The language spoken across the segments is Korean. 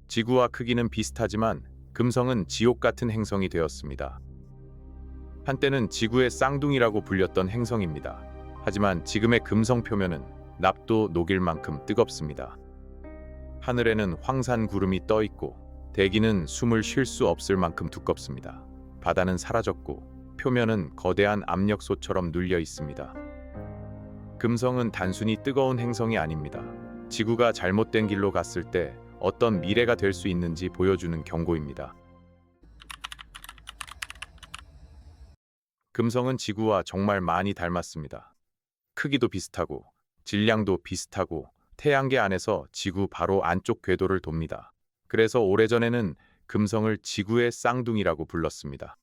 지구와 크기는 비슷하지만 금성은 지옥 같은 행성이 되었습니다. 한때는 지구의 쌍둥이라고 불렸던 행성입니다. 하지만 지금의 금성 표면은 납도 녹일 만큼 뜨겁습니다. 하늘에는 황산 구름이 떠 있고 대기는 숨을 쉴 수 없을 만큼 두껍습니다. 바다는 사라졌고 표면은 거대한 압력소처럼 눌려 있습니다. 금성은 단순히 뜨거운 행성이 아닙니다. 지구가 잘못된 길로 갔을 때 어떤 미래가 될 수 있는지 보여주는 경고입니다. 금성은 지구와 정말 많이 닮았습니다. 크기도 비슷하고 질량도 비슷하고 태양계 안에서 지구 바로 안쪽 궤도를 돕니다. 그래서 오래전에는 금성을 지구의 쌍둥이라고 불렀습니다.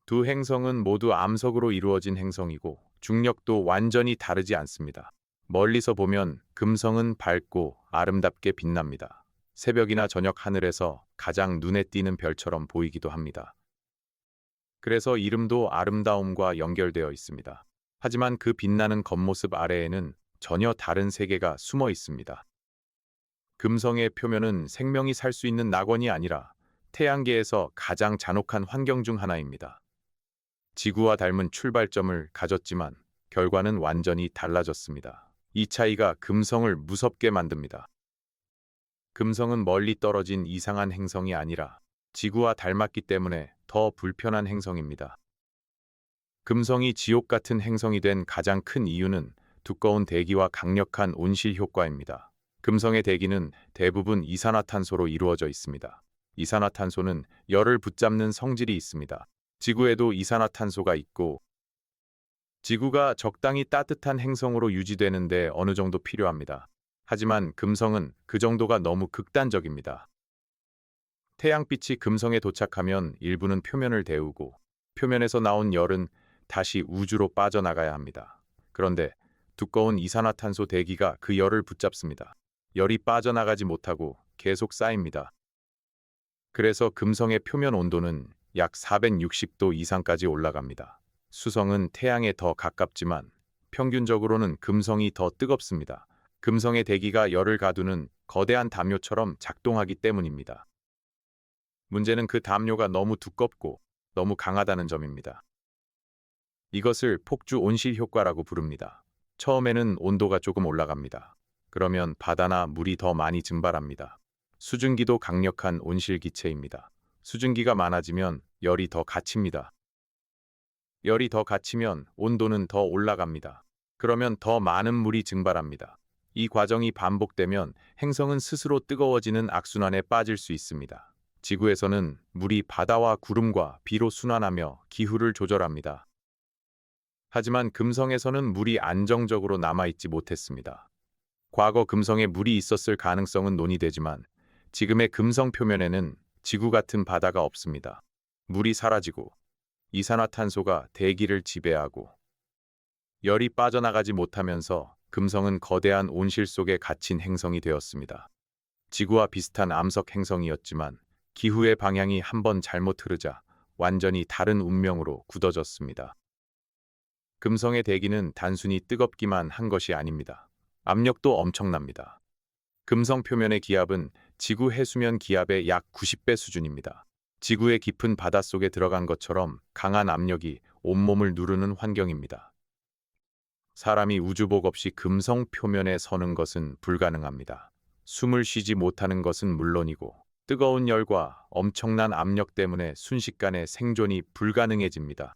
두 행성은 모두 암석으로 이루어진 행성이고 중력도 완전히 다르지 않습니다. 멀리서 보면 금성은 밝고 아름답게 빛납니다. 새벽이나 저녁 하늘에서 가장 눈에 띄는 별처럼 보이기도 합니다. 그래서 이름도 아름다움과 연결되어 있습니다. 하지만 그 빛나는 겉모습 아래에는 전혀 다른 세계가 숨어 있습니다. 금성의 표면은 생명이 살 수 있는 낙원이 아니라 태양계에서 가장 잔혹한 환경 중 하나입니다. 지구와 닮은 출발점을 가졌지만 결과는 완전히 달라졌습니다. 이 차이가 금성을 무섭게 만듭니다. 금성은 멀리 떨어진 이상한 행성이 아니라 지구와 닮았기 때문에 더 불편한 행성입니다. 금성이 지옥 같은 행성이 된 가장 큰 이유는 두꺼운 대기와 강력한 온실 효과입니다. 금성의 대기는 대부분 이산화탄소로 이루어져 있습니다. 이산화탄소는 열을 붙잡는 성질이 있습니다. 지구에도 이산화탄소가 있고 지구가 적당히 따뜻한 행성으로 유지되는데 어느 정도 필요합니다. 하지만 금성은 그 정도가 너무 극단적입니다. 태양빛이 금성에 도착하면 일부는 표면을 데우고 표면에서 나온 열은 다시 우주로 빠져나가야 합니다. 그런데 두꺼운 이산화탄소 대기가 그 열을 붙잡습니다. 열이 빠져나가지 못하고 계속 쌓입니다. 그래서 금성의 표면 온도는 약 460도 이상까지 올라갑니다. 수성은 태양에 더 가깝지만 평균적으로는 금성이 더 뜨겁습니다. 금성의 대기가 열을 가두는 거대한 담요처럼 작동하기 때문입니다. 문제는 그 담요가 너무 두껍고 너무 강하다는 점입니다. 이것을 폭주 온실 효과라고 부릅니다. 처음에는 온도가 조금 올라갑니다. 그러면 바다나 물이 더 많이 증발합니다. 수증기도 강력한 온실 기체입니다. 수증기가 많아지면 열이 더 갇힙니다. 열이 더 갇히면 온도는 더 올라갑니다. 그러면 더 많은 물이 증발합니다. 이 과정이 반복되면 행성은 스스로 뜨거워지는 악순환에 빠질 수 있습니다. 지구에서는 물이 바다와 구름과 비로 순환하며 기후를 조절합니다. 하지만 금성에서는 물이 안정적으로 남아있지 못했습니다. 과거 금성에 물이 있었을 가능성은 논의되지만 지금의 금성 표면에는 지구 같은 바다가 없습니다. 물이 사라지고 이산화탄소가 대기를 지배하고 열이 빠져나가지 못하면서 금성은 거대한 온실 속에 갇힌 행성이 되었습니다. 지구와 비슷한 암석 행성이었지만 기후의 방향이 한번 잘못 흐르자 완전히 다른 운명으로 굳어졌습니다. 금성의 대기는 단순히 뜨겁기만 한 것이 아닙니다. 압력도 엄청납니다. 금성 표면의 기압은 지구 해수면 기압의 약 90배 수준입니다. 지구의 깊은 바닷속에 들어간 것처럼 강한 압력이 온몸을 누르는 환경입니다. 사람이 우주복 없이 금성 표면에 서는 것은 불가능합니다. 숨을 쉬지 못하는 것은 물론이고 뜨거운 열과 엄청난 압력 때문에 순식간에 생존이 불가능해집니다.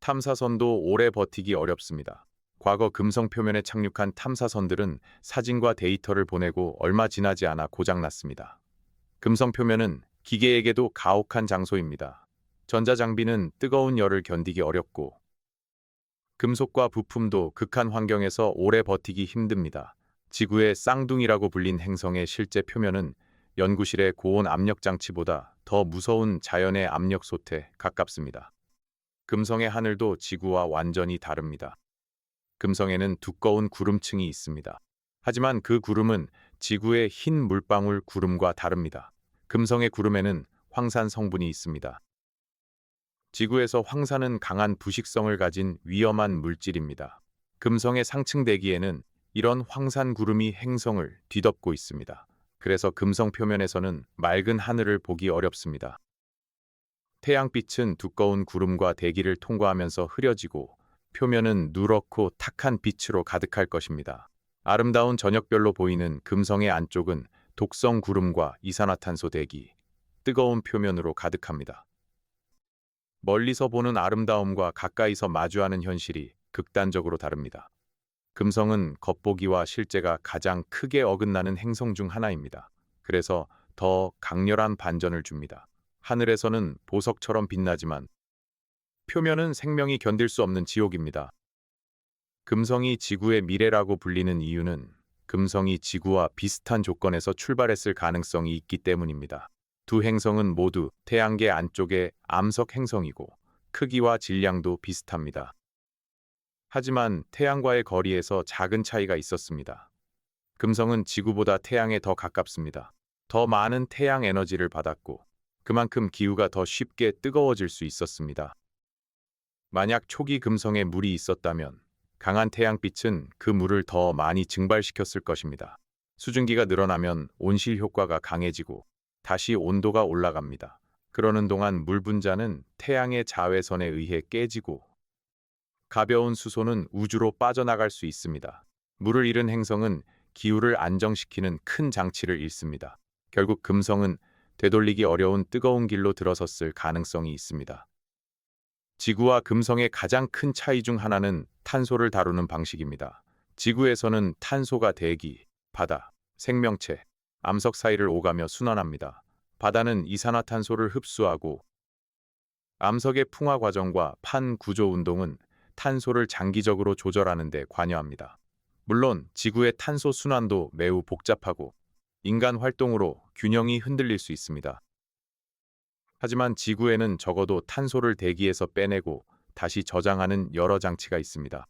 탐사선도 오래 버티기 어렵습니다. 과거 금성 표면에 착륙한 탐사선들은 사진과 데이터를 보내고 얼마 지나지 않아 고장났습니다. 금성 표면은 기계에게도 가혹한 장소입니다. 전자장비는 뜨거운 열을 견디기 어렵고 금속과 부품도 극한 환경에서 오래 버티기 힘듭니다. 지구의 쌍둥이라고 불린 행성의 실제 표면은 연구실의 고온 압력 장치보다 더 무서운 자연의 압력 솥에 가깝습니다. 금성의 하늘도 지구와 완전히 다릅니다. 금성에는 두꺼운 구름층이 있습니다. 하지만 그 구름은 지구의 흰 물방울 구름과 다릅니다. 금성의 구름에는 황산 성분이 있습니다. 지구에서 황산은 강한 부식성을 가진 위험한 물질입니다. 금성의 상층 대기에는 이런 황산 구름이 행성을 뒤덮고 있습니다. 그래서 금성 표면에서는 맑은 하늘을 보기 어렵습니다. 태양빛은 두꺼운 구름과 대기를 통과하면서 흐려지고 표면은 누렇고 탁한 빛으로 가득할 것입니다. 아름다운 저녁별로 보이는 금성의 안쪽은 독성 구름과 이산화탄소 대기, 뜨거운 표면으로 가득합니다. 멀리서 보는 아름다움과 가까이서 마주하는 현실이 극단적으로 다릅니다. 금성은 겉보기와 실제가 가장 크게 어긋나는 행성 중 하나입니다. 그래서 더 강렬한 반전을 줍니다. 하늘에서는 보석처럼 빛나지만 표면은 생명이 견딜 수 없는 지옥입니다. 금성이 지구의 미래라고 불리는 이유는 금성이 지구와 비슷한 조건에서 출발했을 가능성이 있기 때문입니다. 두 행성은 모두 태양계 안쪽의 암석 행성이고 크기와 질량도 비슷합니다. 하지만 태양과의 거리에서 작은 차이가 있었습니다. 금성은 지구보다 태양에 더 가깝습니다. 더 많은 태양 에너지를 받았고 그만큼 기후가 더 쉽게 뜨거워질 수 있었습니다. 만약 초기 금성에 물이 있었다면 강한 태양빛은 그 물을 더 많이 증발시켰을 것입니다. 수증기가 늘어나면 온실 효과가 강해지고 다시 온도가 올라갑니다. 그러는 동안 물 분자는 태양의 자외선에 의해 깨지고 가벼운 수소는 우주로 빠져나갈 수 있습니다. 물을 잃은 행성은 기후를 안정시키는 큰 장치를 잃습니다. 결국 금성은 되돌리기 어려운 뜨거운 길로 들어섰을 가능성이 있습니다. 지구와 금성의 가장 큰 차이 중 하나는 탄소를 다루는 방식입니다. 지구에서는 탄소가 대기, 바다, 생명체, 암석 사이를 오가며 순환합니다. 바다는 이산화탄소를 흡수하고 암석의 풍화 과정과 판 구조 운동은 탄소를 장기적으로 조절하는 데 관여합니다. 물론 지구의 탄소 순환도 매우 복잡하고 인간 활동으로 균형이 흔들릴 수 있습니다. 하지만 지구에는 적어도 탄소를 대기에서 빼내고 다시 저장하는 여러 장치가 있습니다.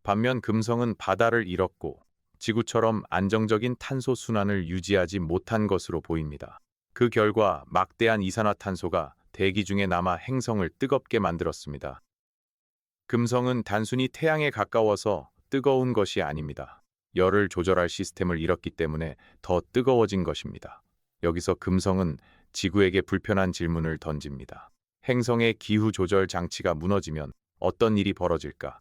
반면 금성은 바다를 잃었고 지구처럼 안정적인 탄소 순환을 유지하지 못한 것으로 보입니다. 그 결과 막대한 이산화탄소가 대기 중에 남아 행성을 뜨겁게 만들었습니다. 금성은 단순히 태양에 가까워서 뜨거운 것이 아닙니다. 열을 조절할 시스템을 잃었기 때문에 더 뜨거워진 것입니다. 여기서 금성은 지구에게 불편한 질문을 던집니다. 행성의 기후 조절 장치가 무너지면 어떤 일이 벌어질까?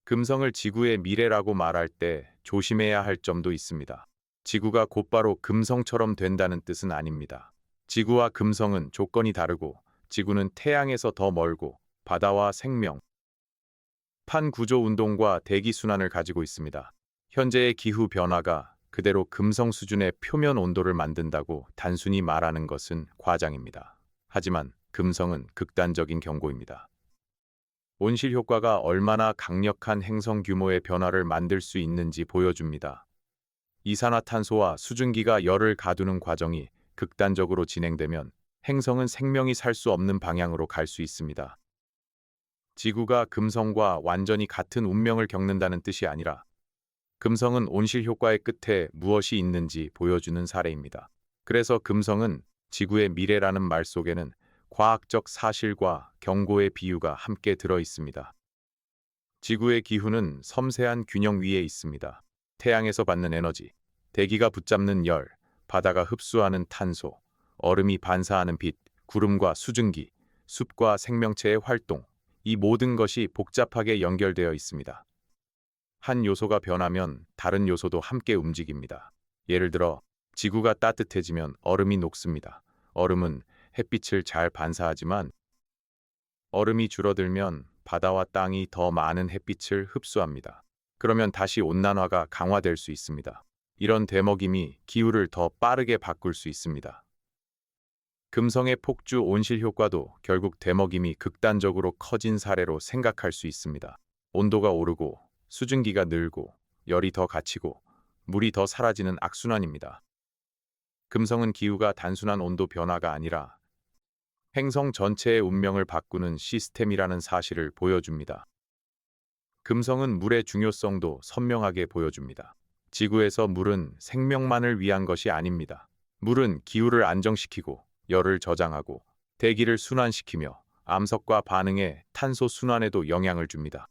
금성을 지구의 미래라고 말할 때 조심해야 할 점도 있습니다. 지구가 곧바로 금성처럼 된다는 뜻은 아닙니다. 지구와 금성은 조건이 다르고 지구는 태양에서 더 멀고 바다와 생명, 판 구조 운동과 대기 순환을 가지고 있습니다. 현재의 기후 변화가 그대로 금성 수준의 표면 온도를 만든다고 단순히 말하는 것은 과장입니다. 하지만 금성은 극단적인 경고입니다. 온실 효과가 얼마나 강력한 행성 규모의 변화를 만들 수 있는지 보여줍니다. 이산화탄소와 수증기가 열을 가두는 과정이 극단적으로 진행되면 행성은 생명이 살 수 없는 방향으로 갈 수 있습니다. 지구가 금성과 완전히 같은 운명을 겪는다는 뜻이 아니라 금성은 온실 효과의 끝에 무엇이 있는지 보여주는 사례입니다. 그래서 금성은 지구의 미래라는 말 속에는 과학적 사실과 경고의 비유가 함께 들어 있습니다. 지구의 기후는 섬세한 균형 위에 있습니다. 태양에서 받는 에너지, 대기가 붙잡는 열, 바다가 흡수하는 탄소, 얼음이 반사하는 빛, 구름과 수증기, 숲과 생명체의 활동, 이 모든 것이 복잡하게 연결되어 있습니다. 한 요소가 변하면 다른 요소도 함께 움직입니다. 예를 들어 지구가 따뜻해지면 얼음이 녹습니다. 얼음은 햇빛을 잘 반사하지만 얼음이 줄어들면 바다와 땅이 더 많은 햇빛을 흡수합니다. 그러면 다시 온난화가 강화될 수 있습니다. 이런 되먹임이 기후를 더 빠르게 바꿀 수 있습니다. 금성의 폭주 온실 효과도 결국 되먹임이 극단적으로 커진 사례로 생각할 수 있습니다. 온도가 오르고 수증기가 늘고 열이 더 갇히고 물이 더 사라지는 악순환입니다. 금성은 기후가 단순한 온도 변화가 아니라 행성 전체의 운명을 바꾸는 시스템이라는 사실을 보여줍니다. 금성은 물의 중요성도 선명하게 보여줍니다. 지구에서 물은 생명만을 위한 것이 아닙니다. 물은 기후를 안정시키고 열을 저장하고 대기를 순환시키며 암석과 반응해 탄소 순환에도 영향을 줍니다.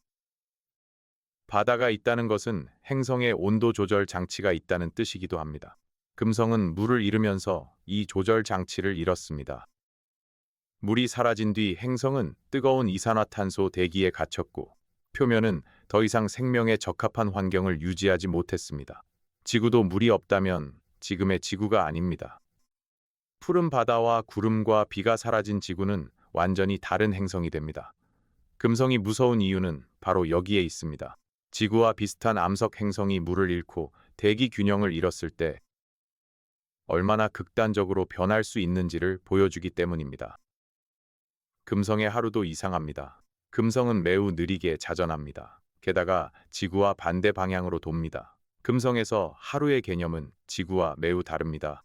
바다가 있다는 것은 행성의 온도 조절 장치가 있다는 뜻이기도 합니다. 금성은 물을 잃으면서 이 조절 장치를 잃었습니다. 물이 사라진 뒤 행성은 뜨거운 이산화탄소 대기에 갇혔고 표면은 더 이상 생명에 적합한 환경을 유지하지 못했습니다. 지구도 물이 없다면 지금의 지구가 아닙니다. 푸른 바다와 구름과 비가 사라진 지구는 완전히 다른 행성이 됩니다. 금성이 무서운 이유는 바로 여기에 있습니다. 지구와 비슷한 암석 행성이 물을 잃고 대기 균형을 잃었을 때 얼마나 극단적으로 변할 수 있는지를 보여주기 때문입니다. 금성의 하루도 이상합니다. 금성은 매우 느리게 자전합니다. 게다가 지구와 반대 방향으로 돕니다. 금성에서 하루의 개념은 지구와 매우 다릅니다.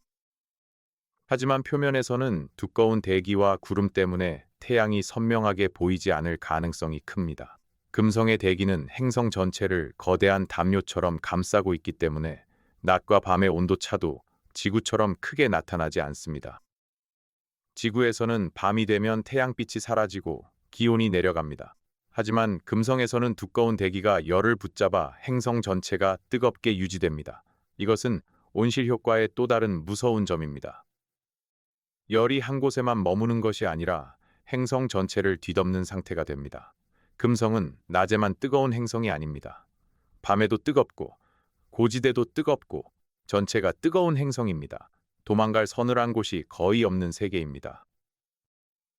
하지만 표면에서는 두꺼운 대기와 구름 때문에 태양이 선명하게 보이지 않을 가능성이 큽니다. 금성의 대기는 행성 전체를 거대한 담요처럼 감싸고 있기 때문에 낮과 밤의 온도 차도 지구처럼 크게 나타나지 않습니다. 지구에서는 밤이 되면 태양빛이 사라지고 기온이 내려갑니다. 하지만 금성에서는 두꺼운 대기가 열을 붙잡아 행성 전체가 뜨겁게 유지됩니다. 이것은 온실 효과의 또 다른 무서운 점입니다. 열이 한 곳에만 머무는 것이 아니라 행성 전체를 뒤덮는 상태가 됩니다. 금성은 낮에만 뜨거운 행성이 아닙니다. 밤에도 뜨겁고 고지대도 뜨겁고 전체가 뜨거운 행성입니다. 도망갈 서늘한 곳이 거의 없는 세계입니다.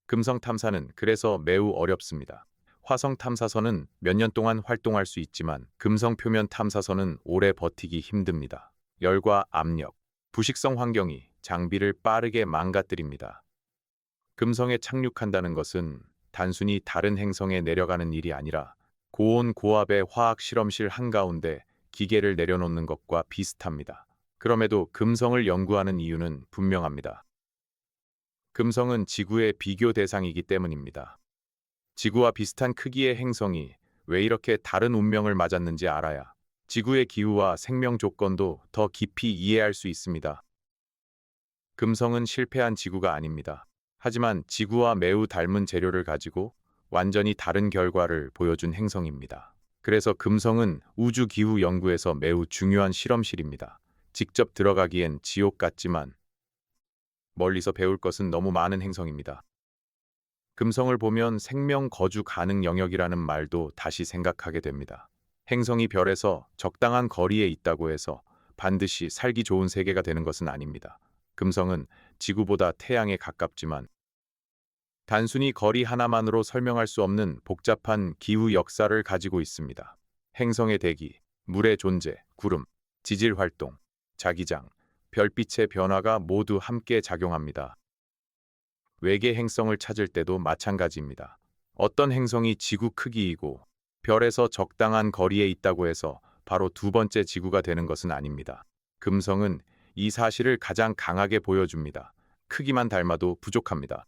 금성 탐사는 그래서 매우 어렵습니다. 화성 탐사선은 몇 년 동안 활동할 수 있지만 금성 표면 탐사선은 오래 버티기 힘듭니다. 열과 압력, 부식성 환경이 장비를 빠르게 망가뜨립니다. 금성에 착륙한다는 것은 단순히 다른 행성에 내려가는 일이 아니라 고온 고압의 화학 실험실 한가운데 기계를 내려놓는 것과 비슷합니다. 그럼에도 금성을 연구하는 이유는 분명합니다. 금성은 지구의 비교 대상이기 때문입니다. 지구와 비슷한 크기의 행성이 왜 이렇게 다른 운명을 맞았는지 알아야 지구의 기후와 생명 조건도 더 깊이 이해할 수 있습니다. 금성은 실패한 지구가 아닙니다. 하지만 지구와 매우 닮은 재료를 가지고 완전히 다른 결과를 보여준 행성입니다. 그래서 금성은 우주 기후 연구에서 매우 중요한 실험실입니다. 직접 들어가기엔 지옥 같지만 멀리서 배울 것은 너무 많은 행성입니다. 금성을 보면 생명 거주 가능 영역이라는 말도 다시 생각하게 됩니다. 행성이 별에서 적당한 거리에 있다고 해서 반드시 살기 좋은 세계가 되는 것은 아닙니다. 금성은 지구보다 태양에 가깝지만 단순히 거리 하나만으로 설명할 수 없는 복잡한 기후 역사를 가지고 있습니다. 행성의 대기, 물의 존재, 구름, 지질 활동, 자기장, 별빛의 변화가 모두 함께 작용합니다. 외계 행성을 찾을 때도 마찬가지입니다. 어떤 행성이 지구 크기이고 별에서 적당한 거리에 있다고 해서 바로 두 번째 지구가 되는 것은 아닙니다. 금성은 이 사실을 가장 강하게 보여줍니다. 크기만 닮아도 부족합니다.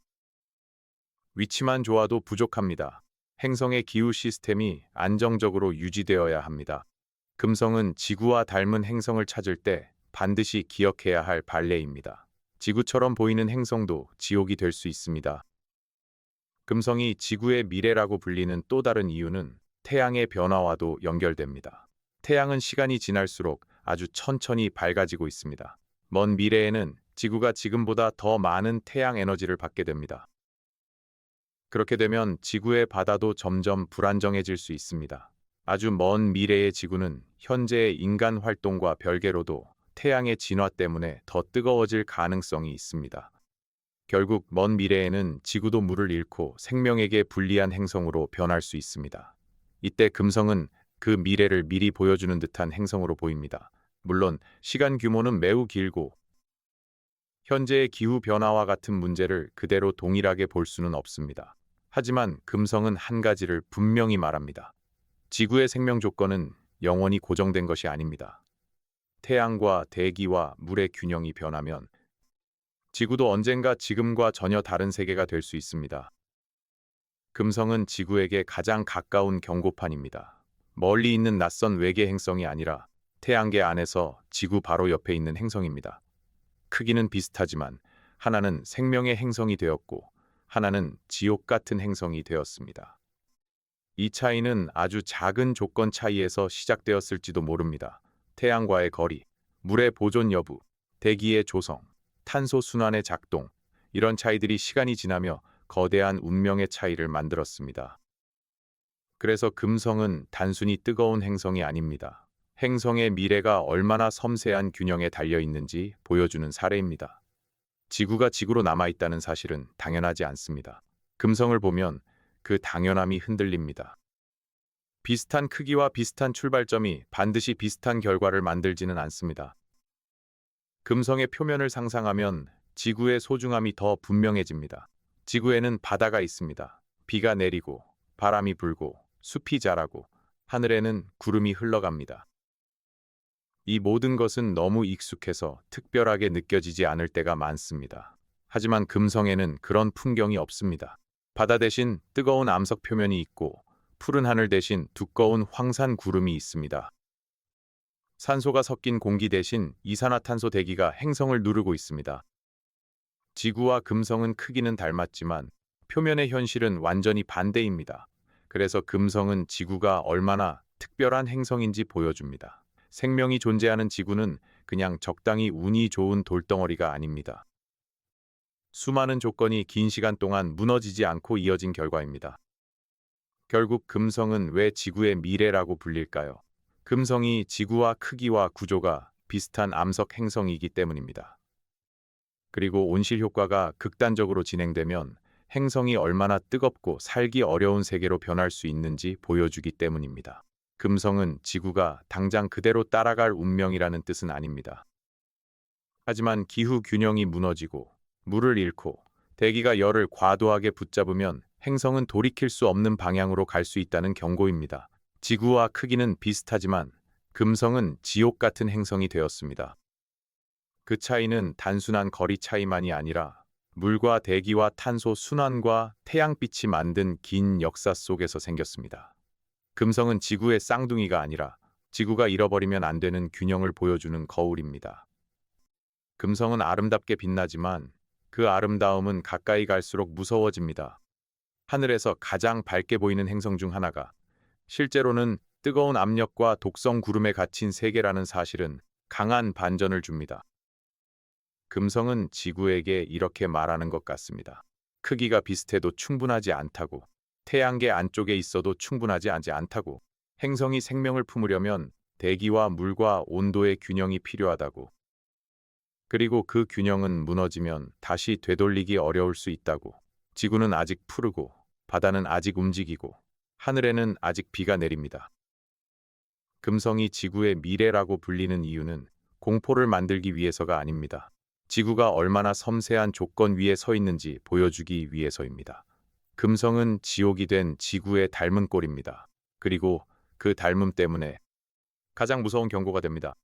위치만 좋아도 부족합니다. 행성의 기후 시스템이 안정적으로 유지되어야 합니다. 금성은 지구와 닮은 행성을 찾을 때 반드시 기억해야 할 발레입니다. 지구처럼 보이는 행성도 지옥이 될 수 있습니다. 금성이 지구의 미래라고 불리는 또 다른 이유는 태양의 변화와도 연결됩니다. 태양은 시간이 지날수록 아주 천천히 밝아지고 있습니다. 먼 미래에는 지구가 지금보다 더 많은 태양 에너지를 받게 됩니다. 그렇게 되면 지구의 바다도 점점 불안정해질 수 있습니다. 아주 먼 미래의 지구는 현재의 인간 활동과 별개로도 태양의 진화 때문에 더 뜨거워질 가능성이 있습니다. 결국 먼 미래에는 지구도 물을 잃고 생명에게 불리한 행성으로 변할 수 있습니다. 이때 금성은 그 미래를 미리 보여주는 듯한 행성으로 보입니다. 물론 시간 규모는 매우 길고 현재의 기후 변화와 같은 문제를 그대로 동일하게 볼 수는 없습니다. 하지만 금성은 한 가지를 분명히 말합니다. 지구의 생명 조건은 영원히 고정된 것이 아닙니다. 태양과 대기와 물의 균형이 변하면 지구도 언젠가 지금과 전혀 다른 세계가 될 수 있습니다. 금성은 지구에게 가장 가까운 경고판입니다. 멀리 있는 낯선 외계 행성이 아니라 태양계 안에서 지구 바로 옆에 있는 행성입니다. 크기는 비슷하지만 하나는 생명의 행성이 되었고 하나는 지옥 같은 행성이 되었습니다. 이 차이는 아주 작은 조건 차이에서 시작되었을지도 모릅니다. 태양과의 거리, 물의 보존 여부, 대기의 조성, 탄소 순환의 작동, 이런 차이들이 시간이 지나며 거대한 운명의 차이를 만들었습니다. 그래서 금성은 단순히 뜨거운 행성이 아닙니다. 행성의 미래가 얼마나 섬세한 균형에 달려 있는지 보여주는 사례입니다. 지구가 지구로 남아있다는 사실은 당연하지 않습니다. 금성을 보면 그 당연함이 흔들립니다. 비슷한 크기와 비슷한 출발점이 반드시 비슷한 결과를 만들지는 않습니다. 금성의 표면을 상상하면 지구의 소중함이 더 분명해집니다. 지구에는 바다가 있습니다. 비가 내리고, 바람이 불고, 숲이 자라고, 하늘에는 구름이 흘러갑니다. 이 모든 것은 너무 익숙해서 특별하게 느껴지지 않을 때가 많습니다. 하지만 금성에는 그런 풍경이 없습니다. 바다 대신 뜨거운 암석 표면이 있고, 푸른 하늘 대신 두꺼운 황산 구름이 있습니다. 산소가 섞인 공기 대신 이산화탄소 대기가 행성을 누르고 있습니다. 지구와 금성은 크기는 닮았지만 표면의 현실은 완전히 반대입니다. 그래서 금성은 지구가 얼마나 특별한 행성인지 보여줍니다. 생명이 존재하는 지구는 그냥 적당히 운이 좋은 돌덩어리가 아닙니다. 수많은 조건이 긴 시간 동안 무너지지 않고 이어진 결과입니다. 결국 금성은 왜 지구의 미래라고 불릴까요? 금성이 지구와 크기와 구조가 비슷한 암석 행성이기 때문입니다. 그리고 온실 효과가 극단적으로 진행되면 행성이 얼마나 뜨겁고 살기 어려운 세계로 변할 수 있는지 보여주기 때문입니다. 금성은 지구가 당장 그대로 따라갈 운명이라는 뜻은 아닙니다. 하지만 기후 균형이 무너지고 물을 잃고 대기가 열을 과도하게 붙잡으면 행성은 돌이킬 수 없는 방향으로 갈 수 있다는 경고입니다. 지구와 크기는 비슷하지만 금성은 지옥 같은 행성이 되었습니다. 그 차이는 단순한 거리 차이만이 아니라 물과 대기와 탄소 순환과 태양빛이 만든 긴 역사 속에서 생겼습니다. 금성은 지구의 쌍둥이가 아니라 지구가 잃어버리면 안 되는 균형을 보여주는 거울입니다. 금성은 아름답게 빛나지만 그 아름다움은 가까이 갈수록 무서워집니다. 하늘에서 가장 밝게 보이는 행성 중 하나가 실제로는 뜨거운 압력과 독성 구름에 갇힌 세계라는 사실은 강한 반전을 줍니다. 금성은 지구에게 이렇게 말하는 것 같습니다. 크기가 비슷해도 충분하지 않다고, 태양계 안쪽에 있어도 충분하지 않다고, 행성이 생명을 품으려면 대기와 물과 온도의 균형이 필요하다고, 그리고 그 균형은 무너지면 다시 되돌리기 어려울 수 있다고, 지구는 아직 푸르고, 바다는 아직 움직이고, 하늘에는 아직 비가 내립니다. 금성이 지구의 미래라고 불리는 이유는 공포를 만들기 위해서가 아닙니다. 지구가 얼마나 섬세한 조건 위에 서 있는지 보여주기 위해서입니다. 금성은 지옥이 된 지구의 닮은 꼴입니다. 그리고 그 닮음 때문에 가장 무서운 경고가 됩니다.